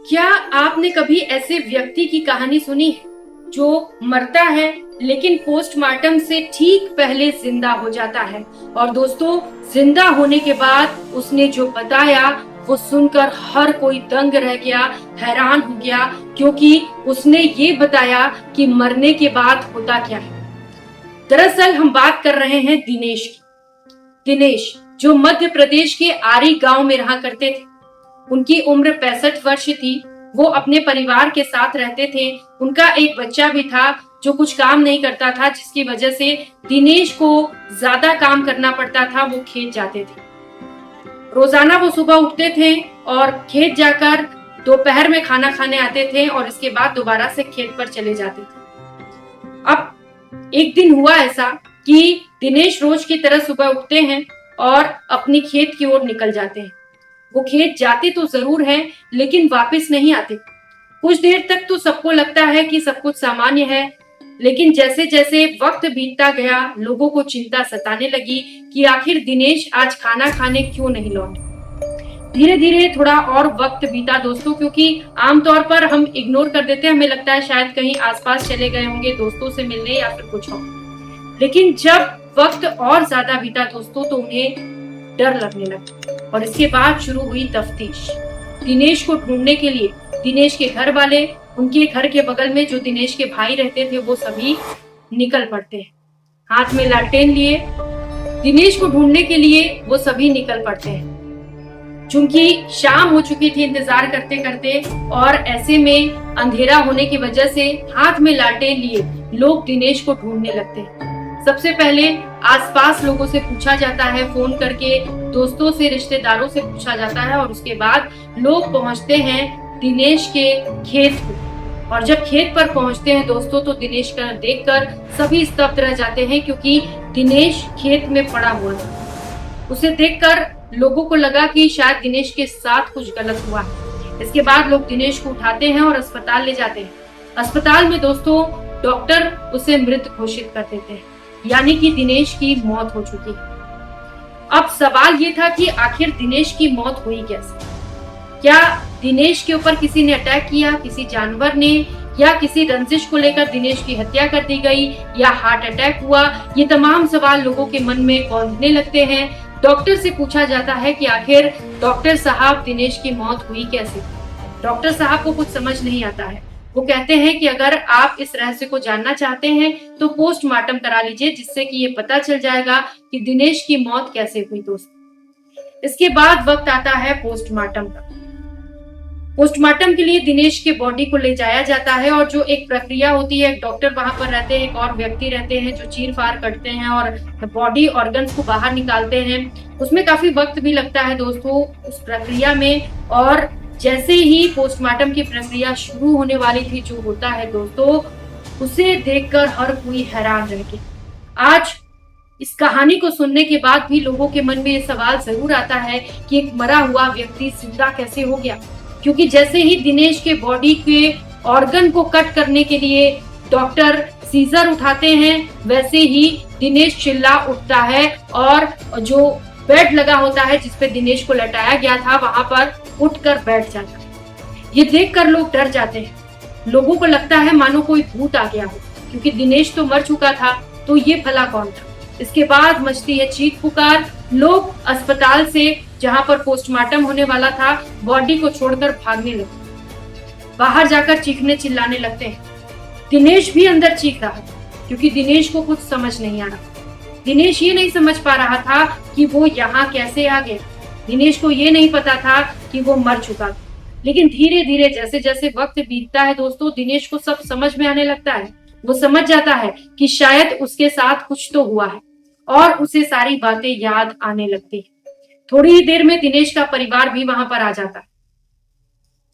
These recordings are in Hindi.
क्या आपने कभी ऐसे व्यक्ति की कहानी सुनी है जो मरता है लेकिन पोस्टमार्टम से ठीक पहले जिंदा हो जाता है? और दोस्तों, जिंदा होने के बाद उसने जो बताया वो सुनकर हर कोई दंग रह गया, हैरान हो गया, क्योंकि उसने ये बताया कि मरने के बाद होता क्या है। दरअसल हम बात कर रहे हैं दिनेश की। दिनेश जो मध्य प्रदेश के आरी गांव में रहा करते थे। उनकी उम्र 65 वर्ष थी। वो अपने परिवार के साथ रहते थे। उनका एक बच्चा भी था जो कुछ काम नहीं करता था, जिसकी वजह से दिनेश को ज्यादा काम करना पड़ता था। वो खेत जाते थे। रोजाना वो सुबह उठते थे और खेत जाकर दोपहर में खाना खाने आते थे और इसके बाद दोबारा से खेत पर चले जाते थे। अब एक दिन हुआ ऐसा कि दिनेश रोज की तरह सुबह उठते हैं और अपनी खेत की ओर निकल जाते हैं। वो खेत जाते तो जरूर हैं, लेकिन वापस नहीं आते। कुछ देर तक तो सबको लगता है कि सब कुछ सामान्य है, लेकिन जैसे जैसे वक्त बीतता गया, लोगों को चिंता सताने लगी कि आखिर दिनेश आज खाना खाने क्यों नहीं लौटे। धीरे धीरे थोड़ा और वक्त बीता दोस्तों, क्योंकि आमतौर पर हम इग्नोर कर देते हैं। हमें लगता है शायद कहीं आसपास चले गए होंगे दोस्तों से मिलने या फिर कुछ और। लेकिन जब वक्त और ज्यादा बीता दोस्तों, तो उन्हें डर लगने लगा और इसके बाद शुरू हुई तफ्तीश। दिनेश को ढूंढने के लिए दिनेश के घर वाले, उनके घर के बगल में जो दिनेश के भाई रहते थे, वो सभी निकल पड़ते हैं हाथ में लालटेन लिए। दिनेश को ढूंढने के लिए वो सभी निकल पड़ते हैं। चूंकि शाम हो चुकी थी इंतजार करते करते, और ऐसे में अंधेरा होने की वजह से हाथ में लालटेन लिए लोग दिनेश को ढूंढने लगते हैं। सबसे पहले आसपास लोगों से पूछा जाता है, फोन करके दोस्तों से, रिश्तेदारों से पूछा जाता है, और उसके बाद लोग पहुंचते हैं दिनेश के खेत को। और जब खेत पर पहुंचते हैं दोस्तों, तो दिनेश का देखकर सभी स्तब्ध रह जाते हैं, क्योंकि दिनेश खेत में पड़ा हुआ था। उसे देखकर लोगों को लगा कि शायद दिनेश के साथ कुछ गलत हुआ है। इसके बाद लोग दिनेश को उठाते हैं और अस्पताल ले जाते हैं। अस्पताल में दोस्तों डॉक्टर उसे मृत घोषित कर देते हैं, यानी कि दिनेश की मौत हो चुकी है। अब सवाल ये था कि आखिर दिनेश की मौत हुई कैसे? क्या दिनेश के ऊपर किसी ने अटैक किया, किसी जानवर ने, या किसी रंजिश को लेकर दिनेश की हत्या कर दी गई, या हार्ट अटैक हुआ? ये तमाम सवाल लोगों के मन में कौंधने लगते हैं। डॉक्टर से पूछा जाता है कि आखिर डॉक्टर साहब दिनेश की मौत हुई कैसे? डॉक्टर साहब को कुछ समझ नहीं आता है। वो कहते हैं कि अगर आप इस रहस्य को जानना चाहते हैं तो पोस्टमार्टम करा लीजिए, जिससे कि ये पता चल जाएगा कि दिनेश की मौत कैसे हुई दोस्तों। इसके बाद वक्त आता है पोस्टमार्टम का। पोस्टमार्टम के लिए दिनेश के बॉडी को ले जाया जाता है, और जो एक प्रक्रिया होती है, एक डॉक्टर वहां पर रहते हैं, एक और व्यक्ति रहते हैं जो चीर फाड़ करते हैं और बॉडी ऑर्गन्स को बाहर निकालते हैं। उसमें काफी वक्त भी लगता है दोस्तों उस प्रक्रिया में। और जैसे ही पोस्टमार्टम की प्रक्रिया शुरू होने वाली थी, जो होता है दोस्तों, उसे देखकर हर कोई हैरान रह गया। आज इस कहानी को सुनने के बाद भी लोगों के मन में ये सवाल जरूर आता है कि एक मरा हुआ व्यक्ति जिंदा कैसे हो गया, क्योंकि जैसे ही दिनेश के बॉडी के ऑर्गन को कट करने के लिए डॉक्टर सीजर उठाते हैं, वैसे ही दिनेश चिल्ला उठता है और जो बेड लगा होता है जिसपे दिनेश को लटाया गया था, वहां पर उठकर बैठ जाता है। ये देखकर लोग डर जाते हैं। लोगों को लगता है मानो कोई भूत आ गया हो, क्योंकि दिनेश तो मर चुका था, तो ये भला कौन था? इसके बाद मचती है चीख पुकार। लोग अस्पताल से, जहां पर पोस्टमार्टम होने वाला था, बॉडी को छोड़कर भागने लगते, बाहर जाकर चीखने चिल्लाने लगते हैं। दिनेश भी अंदर चीख रहा था, क्योंकि दिनेश को कुछ समझ नहीं आ रहा। दिनेश ये नहीं समझ पा रहा था कि वो यहाँ कैसे आ गया। दिनेश को ये नहीं पता था कि वो मर चुका था। लेकिन धीरे धीरे जैसे जैसे वक्त बीतता है दोस्तों, दिनेश को सब समझ में आने लगता है। वो समझ जाता है कि शायद उसके साथ कुछ तो हुआ है, और उसे सारी बातें याद आने लगती है। थोड़ी ही देर में दिनेश का परिवार भी वहां पर आ जाता है।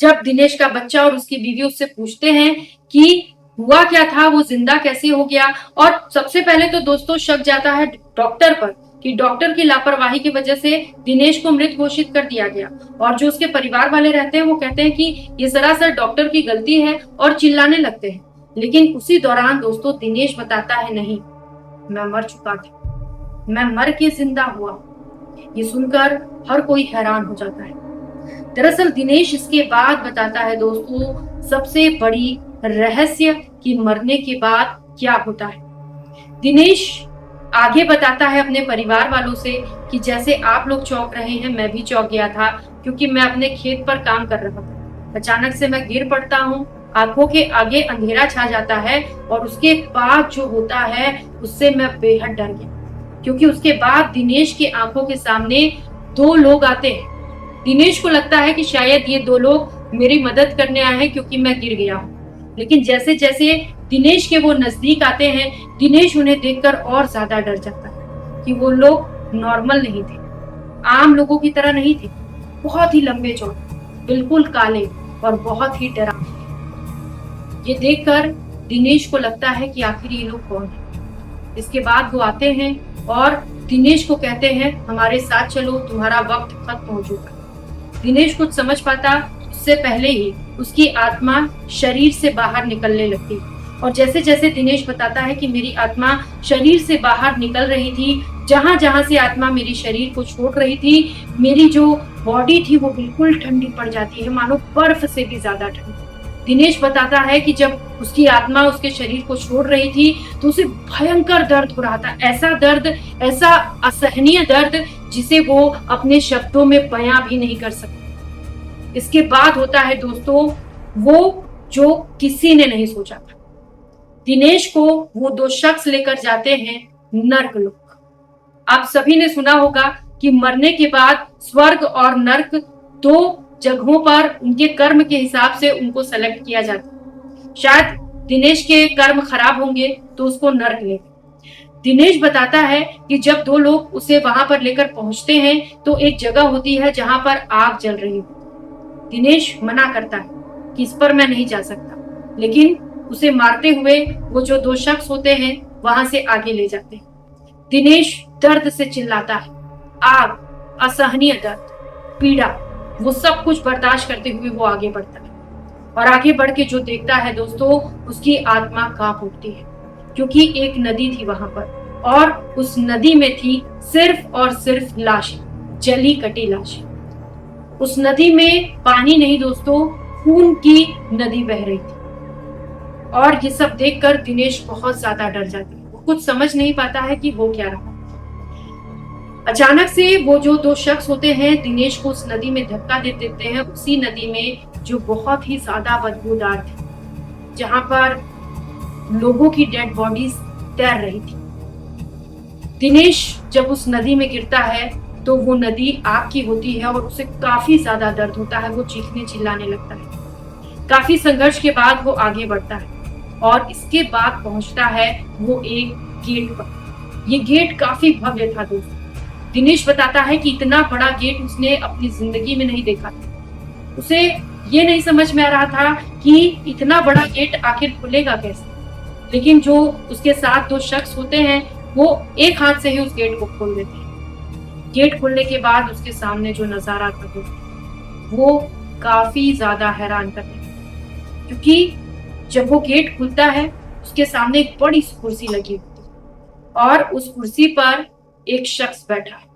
जब दिनेश का बच्चा और उसकी बीवी उससे पूछते हैं कि हुआ क्या था, वो जिंदा कैसे हो गया, और सबसे पहले तो दोस्तों शक जाता है डॉक्टर पर कि डॉक्टर की लापरवाही की वजह से दिनेश को मृत घोषित कर दिया गया। और जो उसके परिवार वाले रहते हैं वो कहते हैं कि ये सरासर डॉक्टर की गलती है, और चिल्लाने लगते हैं। लेकिन उसी दौरान दोस्तों दिनेश बताता है, नहीं, मैं मर चुका था, मैं मर के जिंदा हुआ। ये सुनकर हर कोई हैरान हो जाता है। दरअसल दिनेश इसके बाद बताता है दोस्तों सबसे बड़ी रहस्य कि मरने के बाद क्या होता है। दिनेश आगे बताता है अपने परिवार वालों से कि जैसे आप लोग चौंक रहे हैं, मैं भी चौंक गया था, क्योंकि मैं अपने खेत पर काम कर रहा था। अचानक से मैं गिर पड़ता हूँ, आंखों के आगे अंधेरा छा जाता है और उसके बाद जो होता है उससे मैं बेहद डर गया, क्योंकि उसके बाद दिनेश की आंखों के सामने दो लोग आते हैं। दिनेश को लगता है कि शायद ये दो लोग मेरी मदद करने आए हैं क्योंकि मैं गिर गया हूँ। लेकिन जैसे जैसे दिनेश के वो नजदीक आते हैं, दिनेश उन्हें देखकर और ज्यादा डर जाता है कि वो लोग नॉर्मल नहीं थे, आम लोगों की तरह नहीं थे। बहुत ही लंबे चौड़े, बिल्कुल काले और बहुत ही डरावने। ये देखकर दिनेश को लगता है कि आखिर ये लोग कौन है। इसके बाद वो आते हैं और दिनेश को कहते हैं हमारे साथ चलो, तुम्हारा वक्त खत्म हो चुका। दिनेश कुछ समझ पाता उससे पहले ही उसकी आत्मा शरीर से बाहर निकलने लगती। और जैसे जैसे दिनेश बताता है कि मेरी आत्मा शरीर से बाहर निकल रही थी, जहां जहां से आत्मा मेरी शरीर को छोड़ रही थी, मेरी जो बॉडी थी वो बिल्कुल ठंडी पड़ जाती है, मानो बर्फ से भी ज्यादा ठंडी। दिनेश बताता है कि जब उसकी आत्मा उसके शरीर को छोड़ रही थी तो उसे भयंकर दर्द हो रहा था, ऐसा दर्द, ऐसा असहनीय दर्द जिसे वो अपने शब्दों में बयां भी नहीं कर सकता। इसके बाद होता है दोस्तों वो जो किसी ने नहीं सोचा था। दिनेश को वो दो शख्स लेकर जाते हैं नर्कलोक। आप सभी ने सुना होगा कि मरने के बाद स्वर्ग और नर्क दो जगहों पर उनके कर्म के हिसाब से उनको सेलेक्ट किया जाता है। शायद दिनेश के कर्म खराब होंगे तो उसको नर्क ले। दिनेश बताता है कि जब दो लोग उसे वहां पर लेकर पहुंचते हैं तो एक जगह होती है जहां पर आग जल रही होती। दिनेश मना करता है कि इस पर मैं नहीं जा सकता, लेकिन उसे मारते हुए वो जो दो शख्स होते हैं वहां से आगे ले जाते हैं। दिनेश दर्द से चिल्लाता है, आग, असहनीय दर्द, पीड़ा, वो सब कुछ बर्दाश्त करते हुए वो आगे बढ़ता है। और आगे बढ़ के जो देखता है दोस्तों, उसकी आत्मा कांप उठती है, क्योंकि एक नदी थी वहां पर और उस नदी में थी सिर्फ और सिर्फ लाशें, जली कटी लाशें। उस नदी में पानी नहीं दोस्तों, खून की नदी बह रही थी। और ये सब देखकर दिनेश बहुत ज्यादा डर जाती है, वो कुछ समझ नहीं पाता है कि हो क्या रहा। अचानक से वो जो दो शख्स होते हैं दिनेश को उस नदी में धक्का दे देते हैं, उसी नदी में जो बहुत ही ज्यादा बदबूदार थी, जहां पर लोगों की डेड बॉडीज तैर रही थी। दिनेश जब उस नदी में गिरता है तो वो नदी आग की होती है और उसे काफी ज्यादा दर्द होता है, वो चीखने चिल्लाने लगता है। काफी संघर्ष के बाद वो आगे बढ़ता है और इसके बाद पहुंचता है वो एक गेट पर। ये गेट काफी भव्य था दोस्तों। दिनेश बताता है कि इतना बड़ा गेट उसने अपनी जिंदगी में नहीं देखा था। उसे ये नहीं समझ में आ रहा था कि इतना बड़ा गेट आखिर खुलेगा कैसे। लेकिन जो उसके साथ दो शख्स होते हैं वो एक हाथ से ही उस गेट को खोल देते हैं। गेट खुलने के बाद उसके सामने जो नजारा था दोस्तों, वो काफी ज्यादा हैरान करने लगा, क्योंकि जब वो गेट खुलता है उसके सामने एक बड़ी सी कुर्सी लगी होती है और उस कुर्सी पर एक शख्स बैठा है।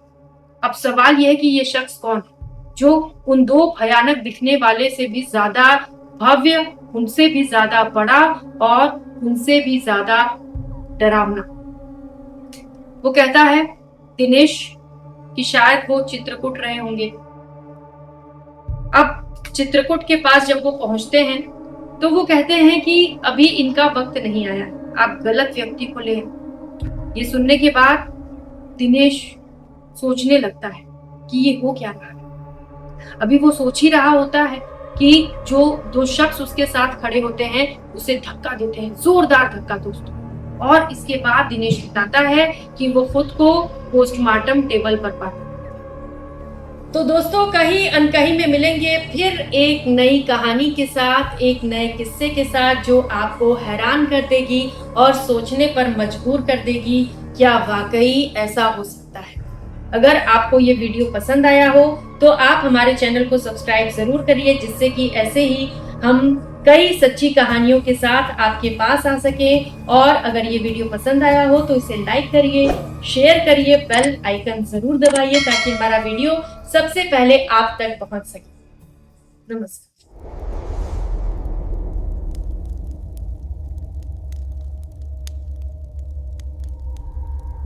अब सवाल यह है कि ये शख्स कौन है, जो उन दो भयानक दिखने वाले से भी ज्यादा भव्य, उनसे भी ज्यादा बड़ा और उनसे भी ज्यादा डरावना। वो कहता है दिनेश कि शायद वो चित्रकूट रहे होंगे। अब चित्रकूट के पास जब वो पहुंचते हैं तो वो कहते हैं कि अभी इनका वक्त नहीं आया, आप गलत व्यक्ति को ले। ये सुनने के बाद दिनेश सोचने लगता है कि ये हो क्या रहा है। अभी वो सोच ही रहा होता है कि जो दो शख्स उसके साथ खड़े होते हैं उसे धक्का देते हैं, जोरदार धक्का दोस्तों। और इसके बाद दिनेश बताता है कि वो खुद को पोस्टमार्टम टेबल पर पाता है। तो दोस्तों कहीं अनकहीं में मिलेंगे फिर एक नई कहानी के साथ, एक नए किस्से के साथ जो आपको हैरान कर देगी और सोचने पर मजबूर कर देगी, क्या वाकई ऐसा हो सकता है। अगर आपको ये वीडियो पसंद आया हो तो आप हमारे चैनल को सब्सक्राइब जरूर करिए, जिससे कि ऐसे ही हम कई सच्ची कहानियों के साथ आपके पास आ सके। और अगर ये वीडियो पसंद आया हो तो इसे लाइक करिए, शेयर करिए, बेल आइकन जरूर दबाइए ताकि हमारा वीडियो सबसे पहले आप तक पहुंच सके। नमस्कार।